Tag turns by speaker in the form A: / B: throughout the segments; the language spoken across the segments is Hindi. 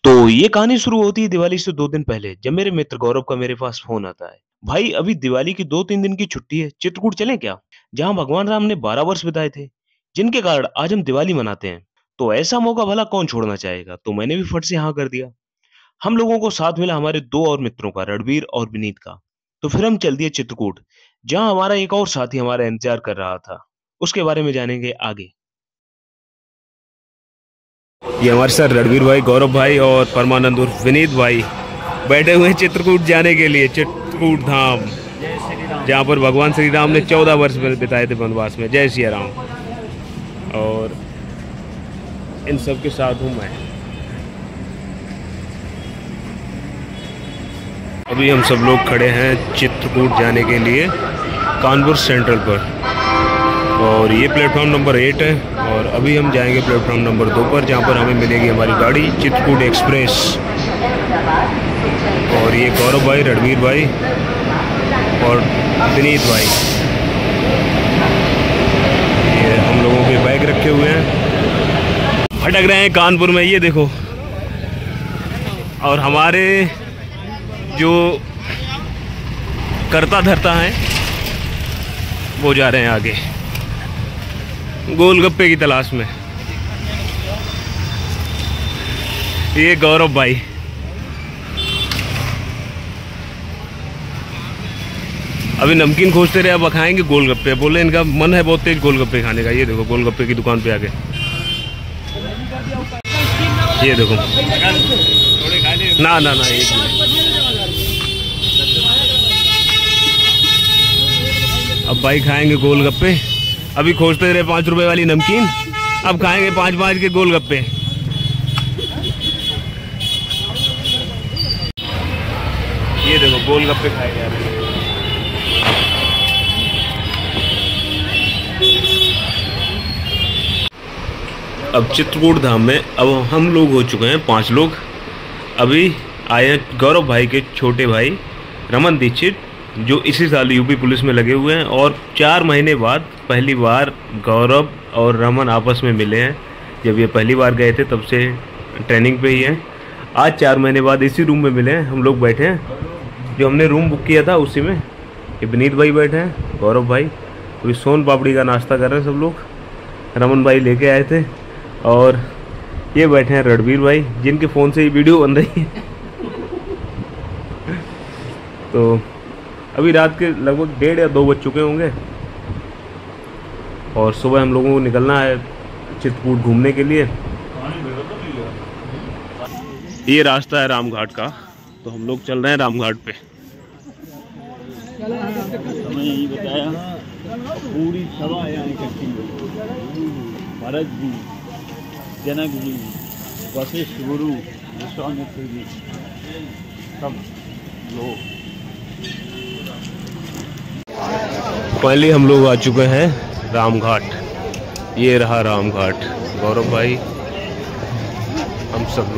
A: तो ये कहानी शुरू होती है दिवाली से 2 दिन पहले, जब मेरे मित्र गौरव का मेरे पास फ़ोन आता है। भाई अभी दिवाली की 2-3 दिन की छुट्टी है, चित्रकूट चलें क्या? जहाँ भगवान राम ने 12 वर्ष बिताए थे, जिनके कारण आज हम दिवाली मनाते हैं। तो ऐसा मौका भला कौन छोड़ना चाहेगा? तो मैंने भी फट से हाँ कर दिया। हम लोगों को साथ मिला हमारे 2 और मित्रों का, रणवीर और विनीत का। तो फिर हम चल दिए चित्रकूट, जहाँ हमारा एक और साथी हमारा इंतज़ार कर रहा था। उसके बारे में जानेंगे आगे। ये हमारे साथ रणवीर भाई, गौरव भाई और परमानंद उर्फ विनीत भाई बैठे हुए हैं चित्रकूट जाने के लिए। चित्रकूट धाम, जहाँ पर भगवान श्री राम ने 14 वर्ष बिताए थे वनवास में। जय सिया राम। और इन सब के साथ हूँ मैं। अभी हम सब लोग खड़े हैं चित्रकूट जाने के लिए कानपुर सेंट्रल पर, और ये प्लेटफॉर्म नंबर 8 है। और अभी हम जाएंगे प्लेटफॉर्म नंबर 2 पर, जहाँ पर हमें मिलेगी हमारी गाड़ी चित्रकूट एक्सप्रेस। और ये गौरव भाई, रणवीर भाई और विनीत भाई, ये हम लोगों के बैग रखे हुए हैं, भटक रहे हैं कानपुर में, ये देखो। और हमारे जो करता धरता हैं वो जा रहे हैं आगे गोलगप्पे की तलाश में। ये गौरव भाई, अभी नमकीन खोजते रहे, अब खाएंगे गोलगप्पे। बोले इनका मन है बहुत तेज गोलगप्पे खाने का। ये देखो गोलगप्पे की दुकान पे आके, ये देखो। ना ना ना, एक अब भाई खाएंगे गोलगप्पे। अभी खोजते रहे 5 रुपए वाली नमकीन, अब खाएंगे 5-5 के गोलगप्पे। ये देखो गोलगप्पे खाएंगे अभी। अब चित्रकूट धाम में अब हम लोग हो चुके हैं 5 लोग। अभी आए गौरव भाई के छोटे भाई रमन दीक्षित, जो इसी साल यूपी पुलिस में लगे हुए हैं। और 4 महीने बाद पहली बार गौरव और रमन आपस में मिले हैं। जब ये पहली बार गए थे तब से ट्रेनिंग पे ही हैं। आज 4 महीने बाद इसी रूम में मिले हैं। हम लोग बैठे हैं, जो हमने रूम बुक किया था उसी में। ये विनीत भाई बैठे हैं, गौरव भाई अभी सोन पापड़ी का नाश्ता कर रहे हैं सब लोग। रमन भाई लेके आए थे। और ये बैठे हैं रणवीर भाई, जिनके फ़ोन से ये वीडियो बन रही है। तो अभी रात के लगभग 1:30 या 2 बज चुके होंगे, और सुबह हम लोगों को निकलना है चित्रकूट घूमने के लिए। ये रास्ता है रामघाट का, तो हम लोग चल रहे हैं रामघाट पे।
B: हमें यही बताया, पूरी सभा यहाँ इकट्ठी हुई। भरत जी, जनक जी, वशिष्ठ गुरु, विश्वामित्र जी, सब लोग।
A: पहले हम लोग आ चुके हैं रामघाट। ये रहा रामघाट। गौरव भाई, हम सब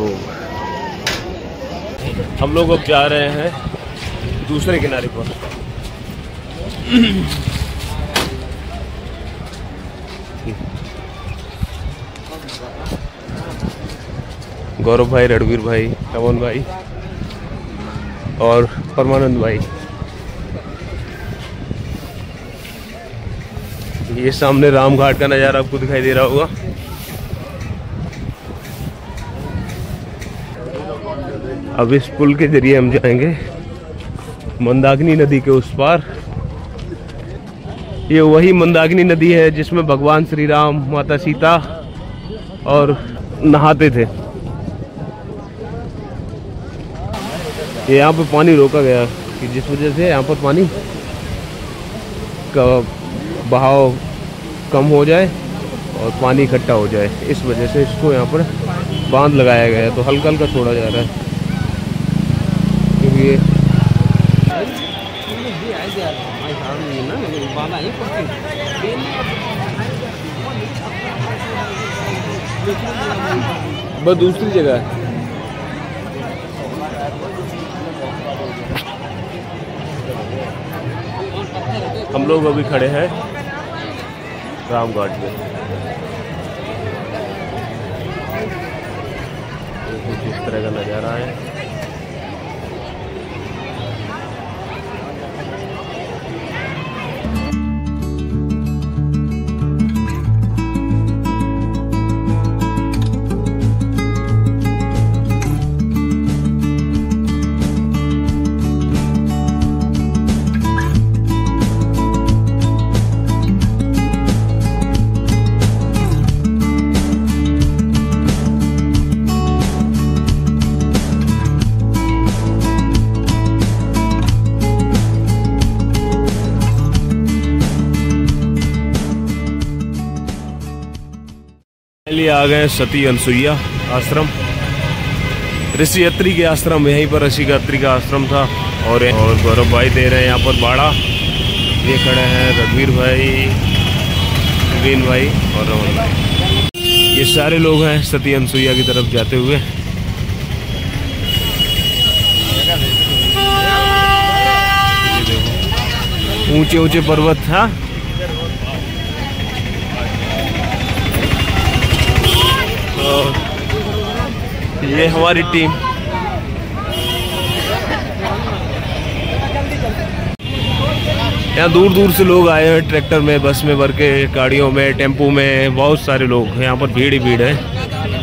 A: लोग अब जा रहे हैं दूसरे किनारे पर। गौरव भाई, रणवीर भाई, रमन भाई और परमानंद भाई। ये सामने रामघाट का नज़ारा आपको दिखाई दे रहा होगा। अब इस पुल के जरिए हम जाएंगे मंदाकिनी नदी के उस पार। ये वही मंदाकिनी नदी है जिसमें भगवान श्री राम, माता सीता और नहाते थे। ये यहाँ पे पानी रोका गया कि जिस वजह से यहाँ पर पानी का बहाव कम हो जाए और पानी इकट्ठा हो जाए। इस वजह से इसको यहाँ पर बांध लगाया गया है, तो हल्का हल्का छोड़ा जा रहा है, क्योंकि ये बस दूसरी जगह है। हम लोग अभी खड़े हैं रामघाट पे। तरह का नज़ारा है। आ गए सती अनसुईया आश्रम, ऋषि अत्री के आश्रम। यहीं पर ऋषि अत्री का आश्रम था। और गौरव भाई दे रहे हैं यहाँ पर बाड़ा। ये खड़े हैं रणवीर भाई, वीन भाई और रमन भाई। ये सारे लोग हैं सती अनसुईया की तरफ जाते हुए। ऊंचे ऊंचे पर्वत था। ये हमारी टीम। यहाँ दूर दूर से लोग आए हैं, ट्रैक्टर में, बस में भर के, गाड़ियों में, टेम्पो में, बहुत सारे लोग। यहाँ पर भीड़ ही भीड़ है।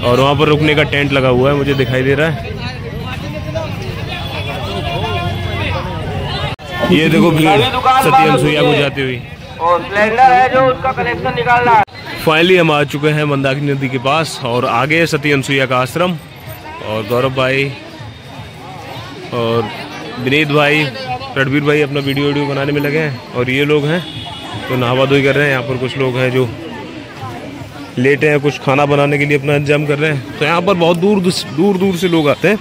A: और वहाँ पर रुकने का टेंट लगा हुआ है, मुझे दिखाई दे रहा है। ये देखो भीड़ सती अनसुईया को जाती हुई।
C: और सिलेंडर है जो उसका कलेक्शन निकालना है।
A: फाइनली हम आ चुके हैं मंदाकिनी नदी के पास और आगे सती अनसुईया का आश्रम। और गौरव भाई और विनीत भाई, रणवीर भाई अपना वीडियो बनाने में लगे हैं। और ये लोग हैं तो नहावा धोई कर रहे हैं। यहाँ पर कुछ लोग हैं जो लेटे हैं, कुछ खाना बनाने के लिए अपना इंतजाम कर रहे हैं। तो यहाँ पर बहुत दूर दूर से लोग आते हैं।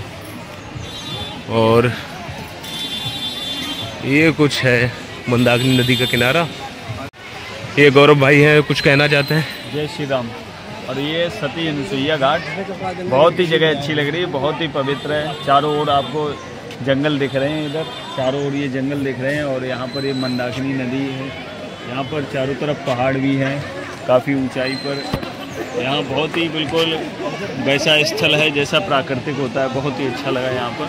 A: और ये कुछ है मंदाकिनी नदी का किनारा। ये गौरव भाई हैं, कुछ कहना चाहते हैं?
B: जय श्री राम। और ये सती अनसुईया घाट बहुत ही जगह अच्छी लग रही है, बहुत ही पवित्र है। चारों ओर आपको जंगल दिख रहे हैं, इधर चारों ओर ये जंगल दिख रहे हैं। और यहाँ पर ये मंदाकिनी नदी है। यहाँ पर चारों तरफ पहाड़ भी हैं काफ़ी ऊंचाई पर। यहाँ बहुत ही बिल्कुल वैसा स्थल है जैसा प्राकृतिक होता है। बहुत ही अच्छा लगा यहाँ पर।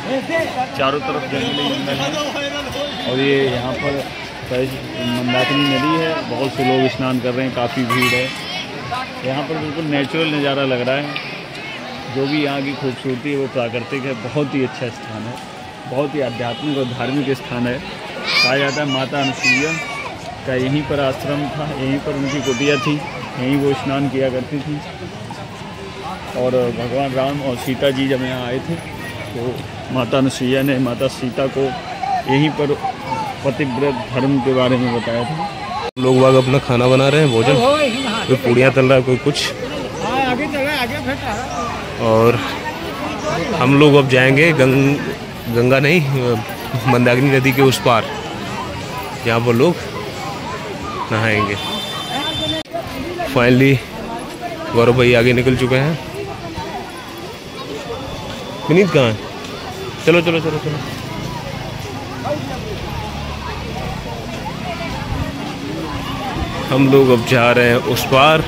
B: चारों तरफ जंगल ही जंगल है। और ये यहाँ पर मंदाकिनी नदी है। बहुत से लोग स्नान कर रहे हैं, काफ़ी भीड़ है। यहाँ पर बिल्कुल नेचुरल नज़ारा लग रहा है। जो भी यहाँ की खूबसूरती है वो प्राकृतिक है। बहुत ही अच्छा स्थान है, बहुत ही आध्यात्मिक और धार्मिक स्थान है। कहा जाता है माता अनसुईया का यहीं पर आश्रम था, यहीं पर उनकी कुटिया थी, यहीं वो स्नान किया करती थी। और भगवान राम और सीता जी जब यहाँ आए थे तो माता अनसुईया ने माता सीता को यहीं पर पतिव्रत धर्म के बारे में बताया था।
A: लोग बाग अपना खाना बना रहे हैं, भोजन। कोई पूड़ियाँ तल रहा है, कोई कुछ। और हम लोग अब जाएंगे गंगा नहीं, मंदाकिनी नदी के उस पार, जहाँ पर लोग नहाएंगे। फाइनली गौरव भाई आगे निकल चुके हैं। विनीत कहाँ है? चलो चलो चलो चलो। हम लोग अब जा रहे हैं उस पार।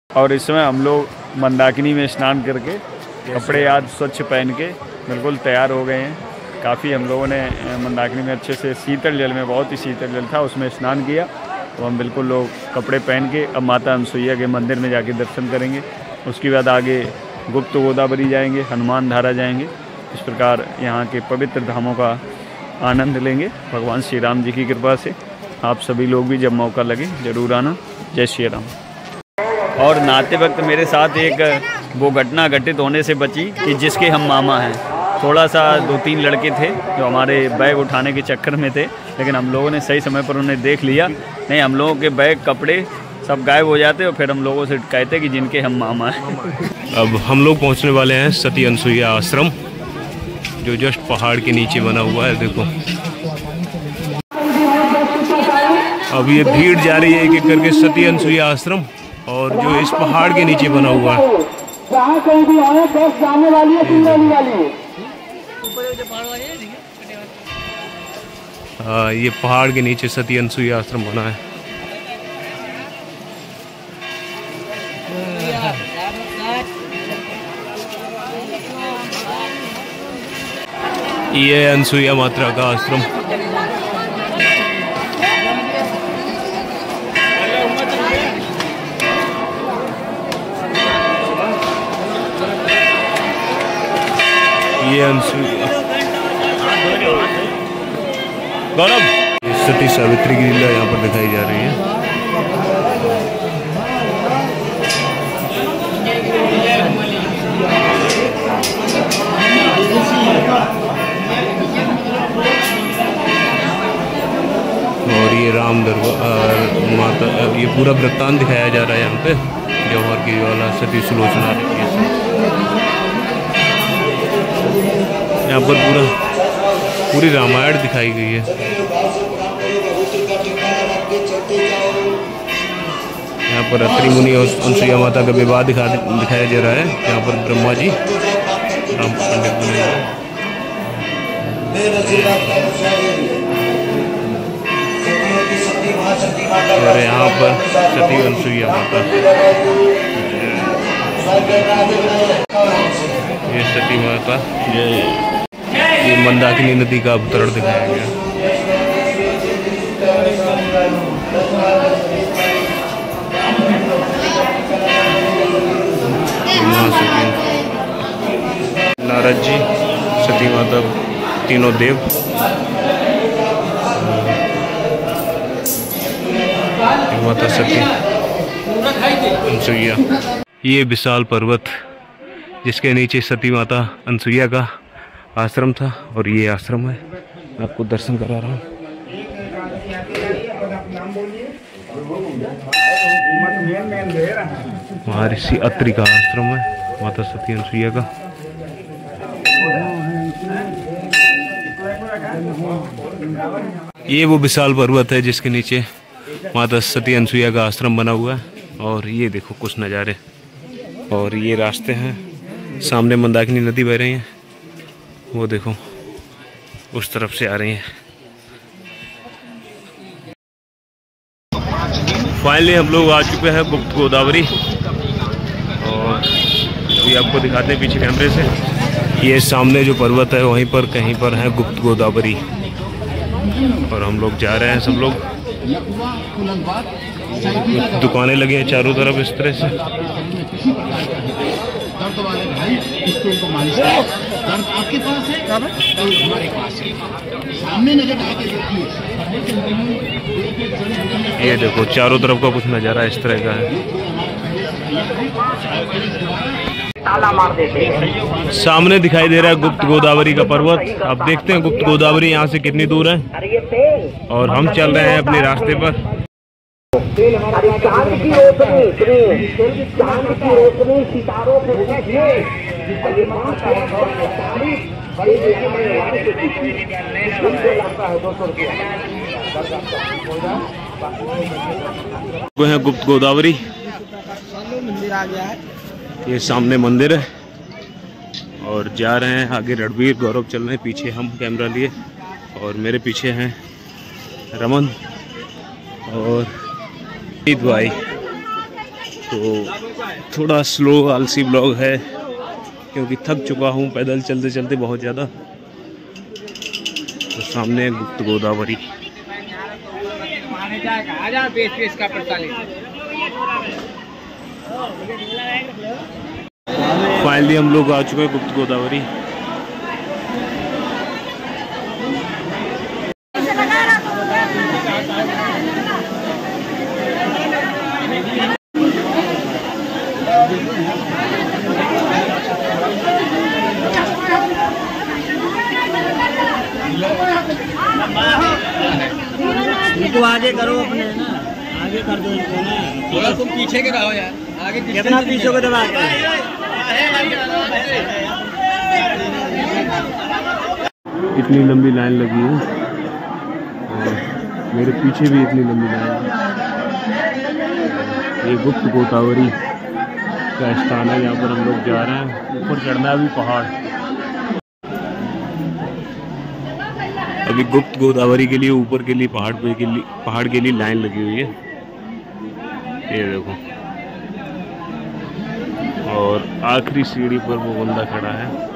B: और इसमें हम लोग मंदाकिनी में स्नान करके कपड़े आज स्वच्छ पहन के बिल्कुल तैयार हो गए हैं। काफ़ी हम लोगों ने मंदाकिनी में अच्छे से शीतल जल में, बहुत ही शीतल जल था, उसमें स्नान किया। तो हम बिल्कुल लोग कपड़े पहन के अब माता अनसुईया के मंदिर में जाके दर्शन करेंगे। उसके बाद आगे गुप्त गोदावरी जाएंगे, हनुमान धारा जाएंगे। इस प्रकार यहाँ के पवित्र धामों का आनंद लेंगे भगवान श्री राम जी की कृपा से। आप सभी लोग भी जब मौका लगे ज़रूर आना। जय श्री राम। और नहाते वक्त मेरे साथ एक वो घटना घटित होने से बची कि जिसके हम मामा हैं। थोड़ा सा 2-3 लड़के थे जो हमारे बैग उठाने के चक्कर में थे, लेकिन हम लोगों ने सही समय पर उन्हें देख लिया। नहीं, हम लोगों के बैग कपड़े सब गायब हो जाते और फिर हम लोगों से कहते कि जिनके हम मामा हैं।
A: अब हम लोग पहुंचने वाले हैं सती अनसुईया आश्रम, जो जस्ट पहाड़ के नीचे बना हुआ है। देखो अब ये भीड़ जा रही है एक एक करके सती अनसुईया आश्रम, और जो इस पहाड़ के नीचे बना हुआ है।
D: जहाँ कहीं भी आए बस जाने वाली है सिंगल वाली।
A: हाँ, ये पहाड़ के नीचे सती अनसुईया आश्रम बना है। ये अनसुईया माता का आश्रम। ये अनसुईया गौरव, सती सावित्री की लीला यहाँ पर दिखाई जा रही है। और ये राम दरबार माता, ये पूरा वृत्तांत दिखाया जा रहा है यहाँ पे। जौहर की वाला सती सुलोचना, यहाँ पर पूरी रामायण दिखाई गई है। यहाँ पर अत्रि मुनि और अनसुईया माता का विवाह दिखाया जा रहा है। यहाँ पर ब्रह्मा जी राम पंडित बने हैं। और यहाँ पर सती अनसुईया माता, ये सती माता, ये मंदाकिनी नदी का अवतरण दिखाया गया। नारद जी, सती माता, तीनों देव, माता सती अनसुईया। ये विशाल पर्वत जिसके नीचे सती माता अनसुईया का आश्रम था, और ये आश्रम है। आपको दर्शन करा रहा हूँ। महर्षि अत्रि का आश्रम है, माता सती अनसुईया का। ये वो विशाल पर्वत है जिसके नीचे माता सती अनसुईया का आश्रम बना हुआ है। और ये देखो कुछ नज़ारे, और ये रास्ते हैं। सामने मंदाकिनी नदी बह रही है, वो देखो उस तरफ से आ रही है। फाइनली हम लोग आ चुके हैं गुप्त गोदावरी, और ये आपको दिखाते हैं पीछे कैमरे से। ये सामने जो पर्वत है वहीं पर कहीं पर है गुप्त गोदावरी, और हम लोग जा रहे हैं सब लोग। दुकानें लगी हैं चारों तरफ इस तरह से।
E: आपके पास है, हमारे पास है। सामने नजर आके देखिए।
A: ये देखो चारों तरफ का कुछ नज़ारा इस तरह का है। सामने दिखाई दे रहा है गुप्त गोदावरी का पर्वत। आप देखते हैं गुप्त गोदावरी यहाँ से कितनी दूर है, और हम चल रहे हैं अपने रास्ते पर।
D: चांद की रोशनी, चांद की रोशनी सितारों को
A: वो है गुप्त गोदावरी। ये सामने मंदिर है, और जा रहे हैं आगे। रणवीर, गौरव चल रहे हैं पीछे, हम कैमरा लिए, और मेरे पीछे हैं रमन और ईद भाई। तो थोड़ा स्लो आलसी ब्लॉग है क्योंकि थक चुका हूँ पैदल चलते चलते बहुत ज़्यादा। तो सामने है गुप्त गोदावरी। फाइनली हम लोग आ चुके हैं गुप्त गोदावरी।
F: इनको आगे करो अपने ना, आगे कर दो इनको ना। थोड़ा तुम पीछे के रहो यार, आगे कितना पीछे को दबा के।
A: इतनी लंबी लाइन लगी है, और मेरे पीछे भी इतनी लंबी लाइन है। ये गुप्त गोदावरी का स्थान है जहाँ पर हम लोग जा रहे हैं। ऊपर चढ़ना है अभी पहाड़। अभी गुप्त गोदावरी के लिए ऊपर के लिए पहाड़ के लिए लाइन लगी हुई है। ये देखो, और आखिरी सीढ़ी पर वो बंदा खड़ा है।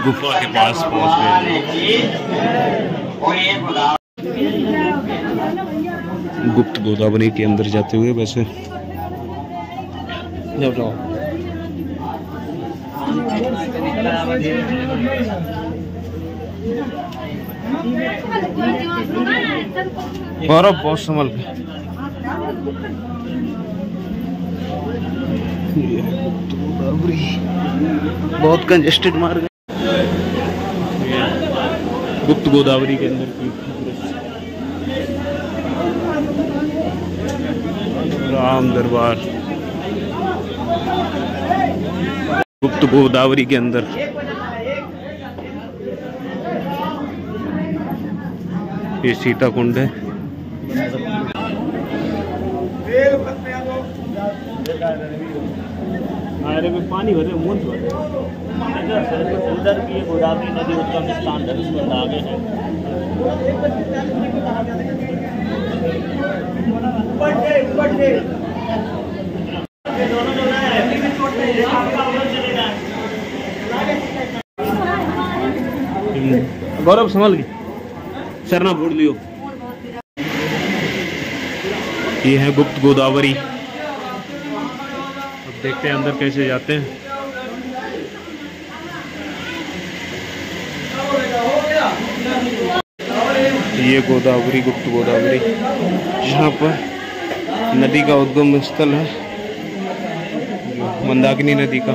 A: गुफा के पास पहुंच गए। गुप्त गोदावरी के अंदर जाते हुए वैसे गौरव बहुत संभल के। बहुत कंजेस्टेड मार्ग है गुप्त गोदावरी के अंदर की। राम दरबार गुप्त गोदावरी के अंदर। ये सीता कुंड है। अरे में पानी भरे मूंद भरे
F: उधर की गोदावरी नदी उद्गम स्थान है, उसमें आगे है।
A: गौरव संभल के सर ना फोड़ लियो। ये है गुप्त गोदावरी। अब देखते हैं अंदर कैसे जाते हैं। ये गोदावरी गुप्त गोदावरी यहाँ पर नदी का उद्गम स्थल है, मंदाकिनी नदी का।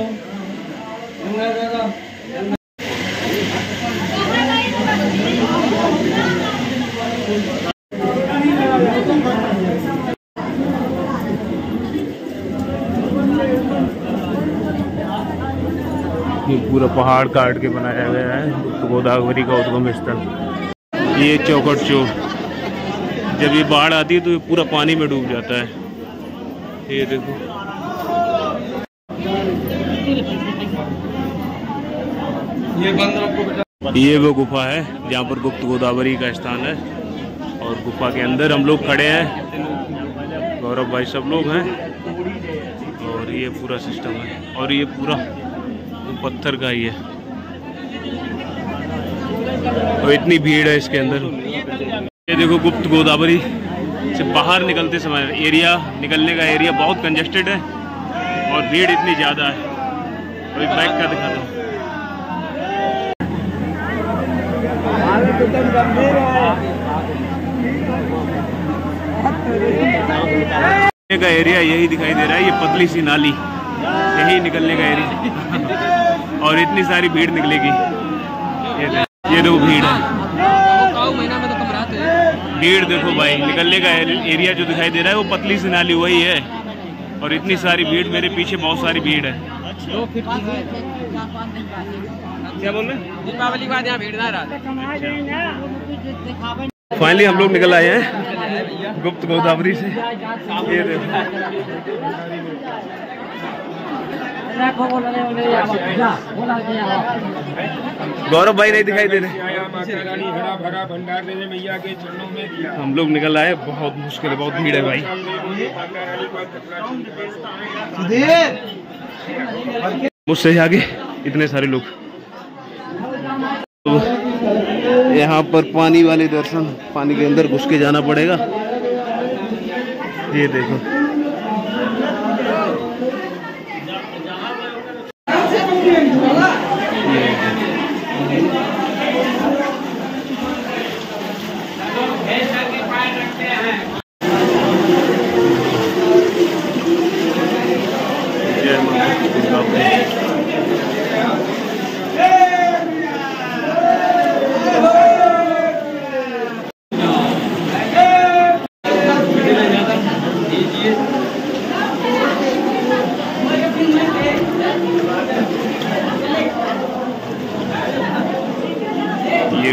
A: ये पूरा पहाड़ काट के बनाया गया है गुप्त गोदावरी का उद्गम स्थल। ये चौखट चौक, जब ये बाढ़ आती है तो ये पूरा पानी में डूब जाता है। ये देखो, ये वो गुफा है जहाँ पर गुप्त गोदावरी का स्थान है। और गुफा के अंदर हम लोग खड़े हैं, गौरव भाई सब लोग हैं। और ये पूरा सिस्टम है, और ये पूरा पत्थर का ही है। और इतनी भीड़ है इसके अंदर। ये देखो, गुप्त गोदावरी से बाहर निकलते समय निकलने का एरिया बहुत कंजेस्टेड है और भीड़ इतनी ज़्यादा है। और एक बैक का दिखाता हूँ। का एरिया यही दिखाई दे रहा है। ये पतली सी नाली, यही निकलने का एरिया। और इतनी सारी भीड़ निकलेगी। ये देखो भीड़ है, भीड़ देखो भाई। निकलने का एरिया जो दिखाई दे रहा है वो पतली सी नाली वही है। और इतनी सारी भीड़, मेरे पीछे बहुत सारी भीड़ है। क्या बोल रहे हैं? दीपावली के बाद यहाँ भीड़ ना रहा। फाइनली हम लोग निकल आए हैं गुप्त गोदावरी से। ये देखो, गौरव भाई नहीं दिखाई दे रहे। हम लोग निकल आए, बहुत मुश्किल है, बहुत भीड़ है भाई। मुझसे आगे इतने सारे लोग। तो यहाँ पर पानी वाले दर्शन, पानी के अंदर घुस के जाना पड़ेगा। ये देखो,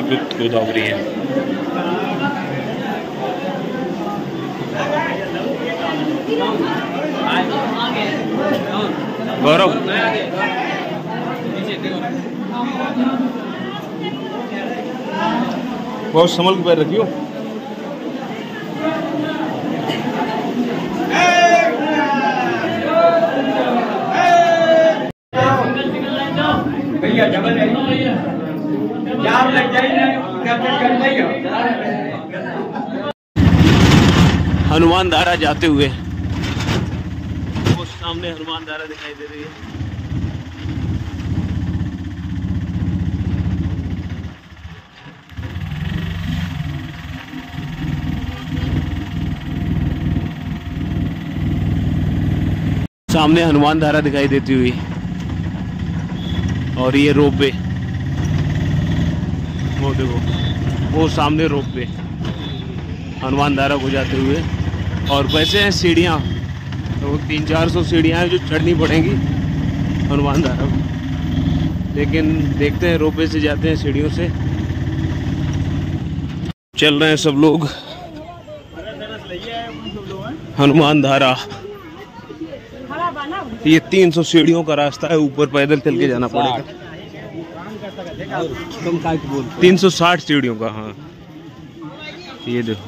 A: गोदावरी है। गौरव बहुत संभल के पैर रखियो। हनुमान धारा जाते हुए वो सामने हनुमान धारा दिखाई दे रही है। सामने हनुमान धारा दिखाई देती हुई और ये रोपवे, वो देखो वो सामने रोपवे हनुमान धारा को जाते हुए। और वैसे हैं सीढ़ियाँ, तो 300-400 सीढ़ियाँ हैं जो चढ़नी पड़ेंगी हनुमान धारा को, लेकिन देखते हैं रोपवे से जाते हैं सीढ़ियों से। चल रहे हैं सब लोग हनुमान धारा। ये 300 सीढ़ियों का रास्ता है, ऊपर पैदल चल के जाना पड़ेगा। 360 सीढ़ियों का। हाँ ये देखो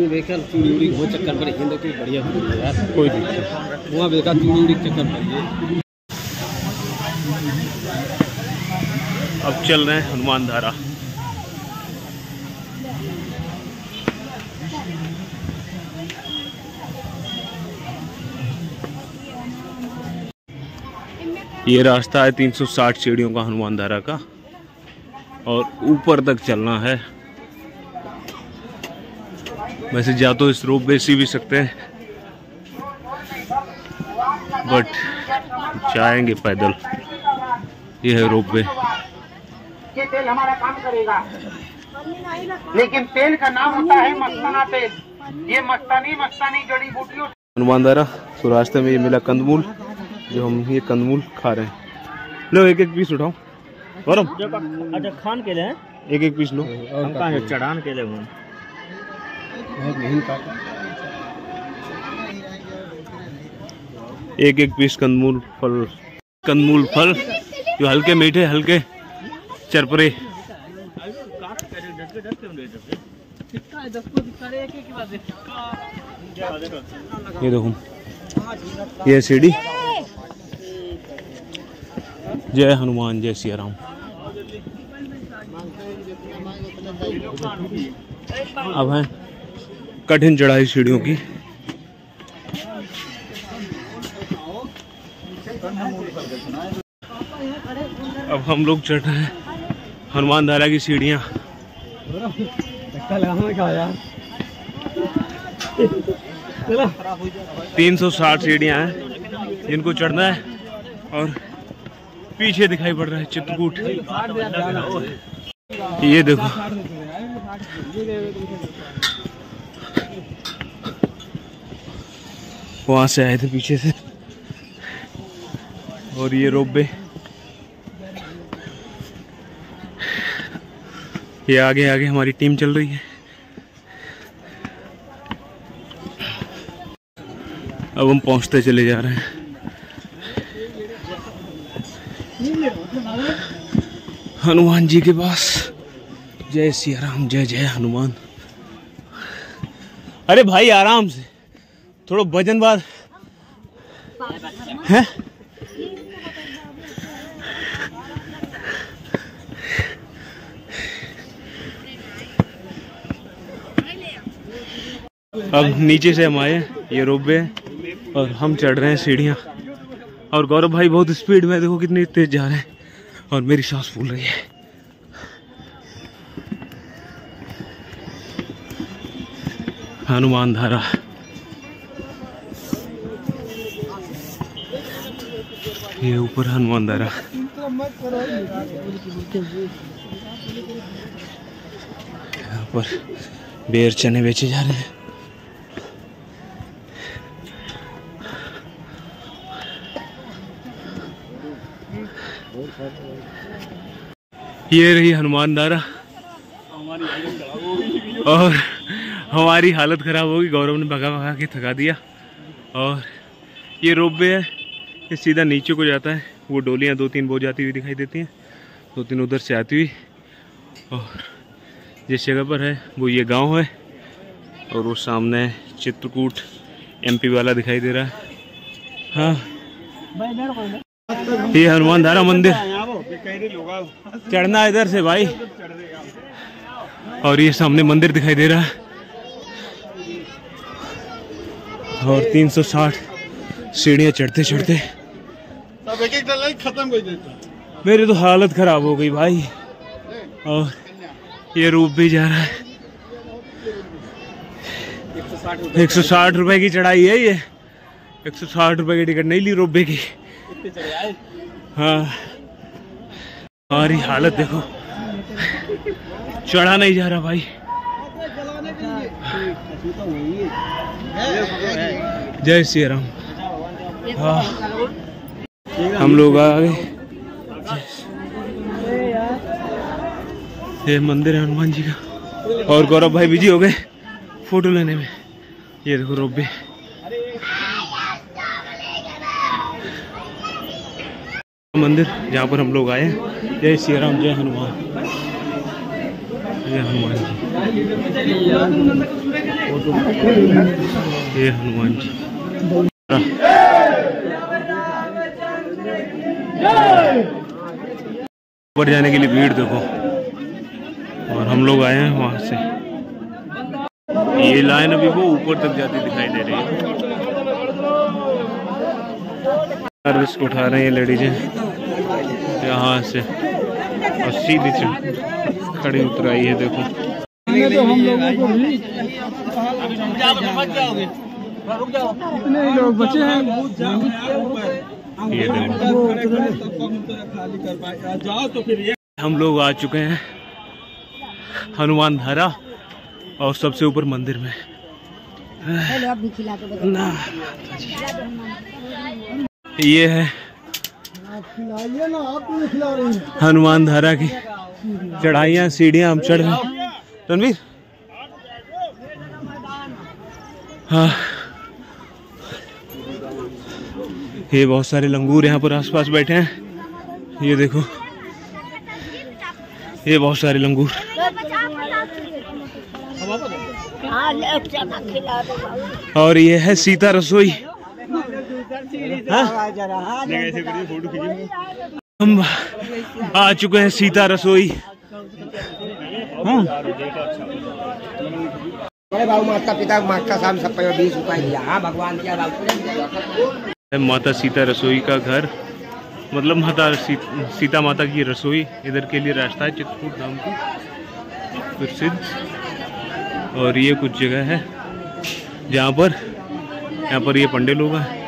F: बेकार चूड़ी हो चक्कर पर हिंदू की बढ़िया यार,
A: कोई दिक्कत
F: वहाँ बेकार चूड़ी चक्कर पर।
A: अब चल रहे हैं हनुमान धारा। ये रास्ता है 360 सीढ़ियों का हनुमान धारा का और ऊपर तक चलना है। वैसे जा तो इस रोपवे से भी सकते हैं, बट जाएंगे पैदल। ये है रोपवे।
D: ये तेल हमारा काम करेगा, लेकिन तेल का नाम होता है मस्ताना तेल। ये मस्तानी जड़ी बूटियों।
A: हनुमान धारा तो रास्ते में ये मिला कंदमूल, जो हम ये कंदमूल खा रहे हैं। लो एक एक पीस उठाओ गौरव।
F: अच्छा खान के लिए
A: एक एक पीस लो।
F: हम कहाँ चढ़ान के लिए
A: एक एक पीस कंदमूल फल जो हल्के मीठे हल्के चरपरे। ये देखो ये सीढ़ी। जय हनुमान जय सिया राम। अब है कठिन चढ़ाई सीढ़ियों की। अब हम लोग चढ़ रहे हैं हनुमान धारा की सीढ़ियाँ। 360 सीढ़ियाँ हैं जिनको चढ़ना है। और पीछे दिखाई पड़ रहा है चित्रकूट। ये देखो वहां से आए थे पीछे से। और ये रोपवे, ये आगे आगे हमारी टीम चल रही है। अब हम पहुंचते चले जा रहे हैं हनुमान जी के पास। जय सिया राम जय जय हनुमान। अरे भाई आराम से, थोड़ा वजन बाद है। अब नीचे से हम आए, ये रोपवे और हम चढ़ रहे हैं सीढ़ियाँ। और गौरव भाई बहुत स्पीड में, देखो कितनी तेज जा रहे हैं और मेरी सांस फूल रही है। हनुमान धारा। ये ऊपर हनुमान धारा। यहाँ पर बेर चने बेचे जा रहे हैं। ये रही हनुमान धारा और हमारी हालत ख़राब होगी। गौरव ने भगा भगा के थका दिया। और ये रोपवे है, ये सीधा नीचे को जाता है। वो डोलियाँ 2-3 वो जाती हुई दिखाई देती हैं, 2-3 उधर से आती हुई। और जिस जगह पर है वो ये गांव है और वो सामने चित्रकूट MP वाला दिखाई दे रहा है। हाँ, ये हनुमान धारा मंदिर, चढ़ना इधर से भाई। और ये सामने मंदिर दिखाई दे रहा है और 360 सीढ़ियाँ चढ़ते चढ़ते
E: खत्म कर देता।
A: मेरी तो हालत खराब हो गई भाई। और ये रूप भी जा रहा है। 160 रुपए की चढ़ाई है ये। 160 रुपए की टिकट नहीं ली रोपवे की। हाँ, हमारी हालत देखो, चढ़ा नहीं जा रहा भाई। जय श्री राम। हाँ, हम लोग आ गए। ये मंदिर है हनुमान जी का। और गौरव भाई बिजी हो गए फोटो लेने में। ये देखो रोपवे। मंदिर जहाँ पर हम लोग आए हैं। जय श्री राम, जय हनुमान, जय हनुमान जी, ये हनुमान जी। ऊपर जाने के लिए भीड़ देखो। और हम लोग आए हैं वहां से। ये लाइन अभी वो ऊपर तक जाती दिखाई दे रही है। रिस्क उठा रहे हैं लेडीजें यहाँ से और सीधी से खड़ी उतर आई है। देखो
E: तो हम लोगों को भी इतने लोग बचे हैं।
A: ये देखो हम लोग आ चुके हैं हनुमान धारा और सबसे ऊपर मंदिर में। ना ये है हनुमान धारा की चढ़ाइयाँ, सीढ़ियाँ हम चढ़ रहे हैं। रणवीर, हाँ, ये बहुत सारे लंगूर यहाँ पर आसपास बैठे हैं। ये देखो, ये बहुत सारे लंगूर। और ये है सीता रसोई। हम आ चुके हैं सीता रसोई।
C: माता पिता माता साम सब 20 रुपए दिया। हाँ, भगवान क्या
A: माता सीता रसोई का घर, मतलब माता सीता माता की रसोई। इधर के लिए रास्ता है चित्रकूट धाम की प्रसिद्ध। और ये कुछ जगह है जहाँ पर यहाँ पर ये पंडे लोग हैं।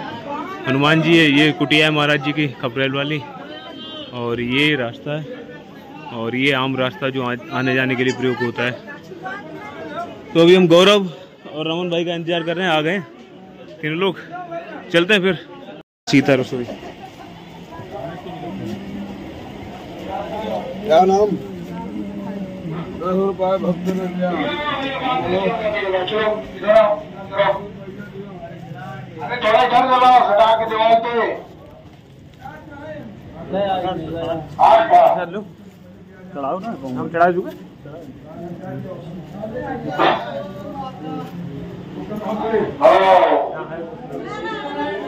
A: हनुमान जी है, ये कुटिया है महाराज जी की खपरेल वाली। और ये रास्ता है और ये आम रास्ता जो आने जाने के लिए प्रयोग होता है। तो अभी हम गौरव और रमन भाई का इंतजार कर रहे हैं। आ गए तीनों लोग, चलते हैं फिर सीता रसोई।
E: क्या नाम?
D: थोड़ा इधर चलो, हटा के दीवार पे।
B: चढ़ाओ ना, हम चढ़ा चुके।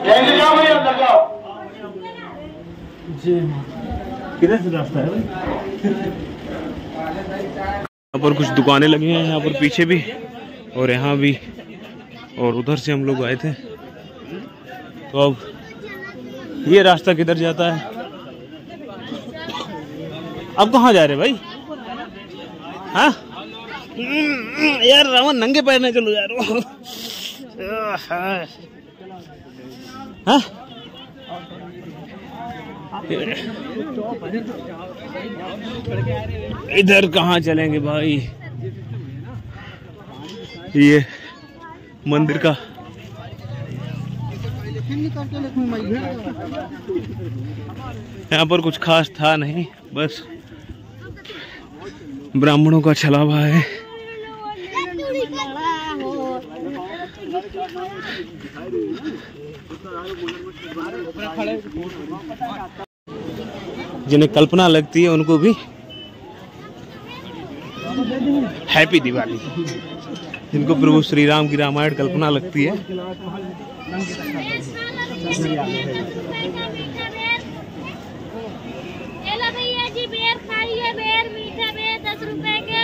D: जल्दी जाओ भैया, अंदर जाओ।
A: किधर से रास्ता है? यहाँ पर कुछ दुकानें लगी हैं, यहाँ पर पीछे भी और यहाँ भी। और उधर से हम लोग आए थे। तो अब ये रास्ता किधर जाता है? अब कहाँ जा रहे भाई? हाँ यार, रावण नंगे पैर नहीं चलो यार। हाँ, इधर कहाँ चलेंगे भाई? ये मंदिर का यहाँ पर कुछ खास था नहीं, बस ब्राह्मणों का छलावा है। जिन्हें कल्पना लगती है उनको भी हैप्पी दिवाली। जिनको प्रभु श्री राम की रामायण कल्पना लगती है
G: भैया जी बेर खाइए, बेर मीठा बेर 10 रुपए के।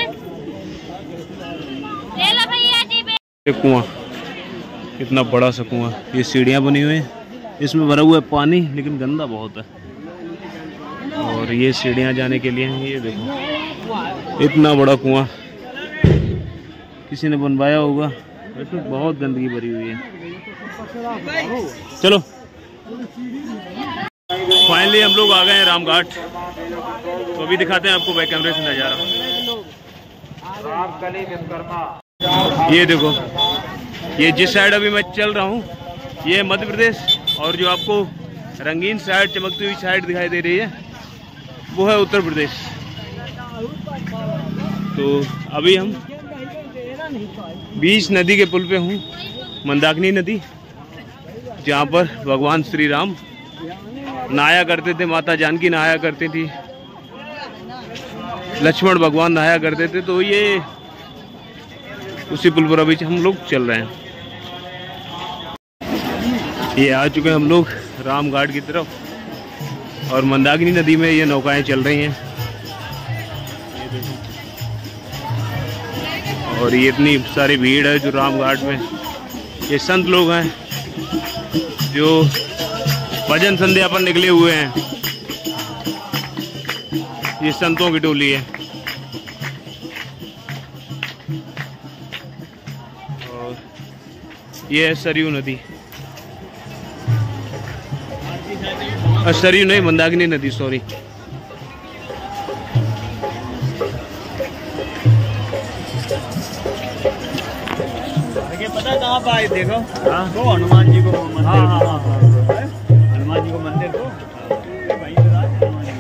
G: ले लो भैया जी बेर।
A: कुआं, कितना बड़ा सा कुआं। ये सीढ़ियाँ बनी हुई हैं, इसमें भरा हुआ है पानी लेकिन गंदा बहुत है। और ये सीढ़ियाँ जाने के लिए हैं। ये देखो इतना बड़ा कुआं किसी ने बनवाया होगा। इसमें बहुत गंदगी भरी हुई है। चलो फाइनली हम लोग आ गए हैं रामघाट। तो अभी दिखाते हैं आपको बैक कैमरे से नज़ारा। ये देखो, ये जिस साइड अभी मैं चल रहा हूँ ये मध्य प्रदेश, और जो आपको रंगीन साइड, चमकती हुई साइड दिखाई दे रही है वो है उत्तर प्रदेश। तो अभी हम बीच नदी के पुल पे हूँ, मंदाकिनी नदी, जहाँ पर भगवान श्री राम नहाया करते थे, माता जानकी नहाया करती थी, लक्ष्मण भगवान नहाया करते थे। तो ये उसी पुल पर अभी हम लोग चल रहे हैं। ये आ चुके हैं हम लोग रामघाट की तरफ, और मंदाकिनी नदी में ये नौकाएं चल रही हैं। और ये इतनी सारी भीड़ है जो रामघाट में। ये संत लोग हैं जो भजन संध्या पर निकले हुए हैं। ये संतों की टोली है। और ये है सरयू नदी, सरयू नहीं, मंदाकिनी नदी, सॉरी।
F: पता है कहाँ पे आए? देखो तो हनुमान जी को मंदिर। हाँ, हनुमान जी को मंदिर तो वहीं पे हनुमान जी।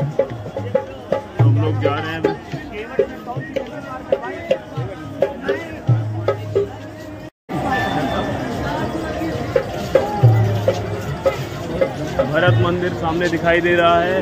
A: तो हम लोग जा रहे हैं। भरत मंदिर सामने दिखाई दे रहा है।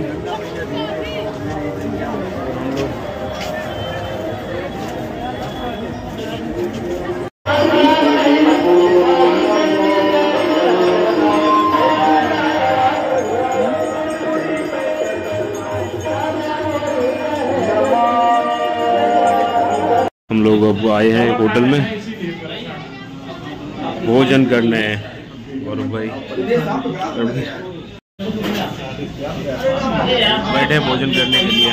A: हम लोग अब आए हैं एक होटल में भोजन करने। गौरव भाई बैठे भोजन करने के लिए।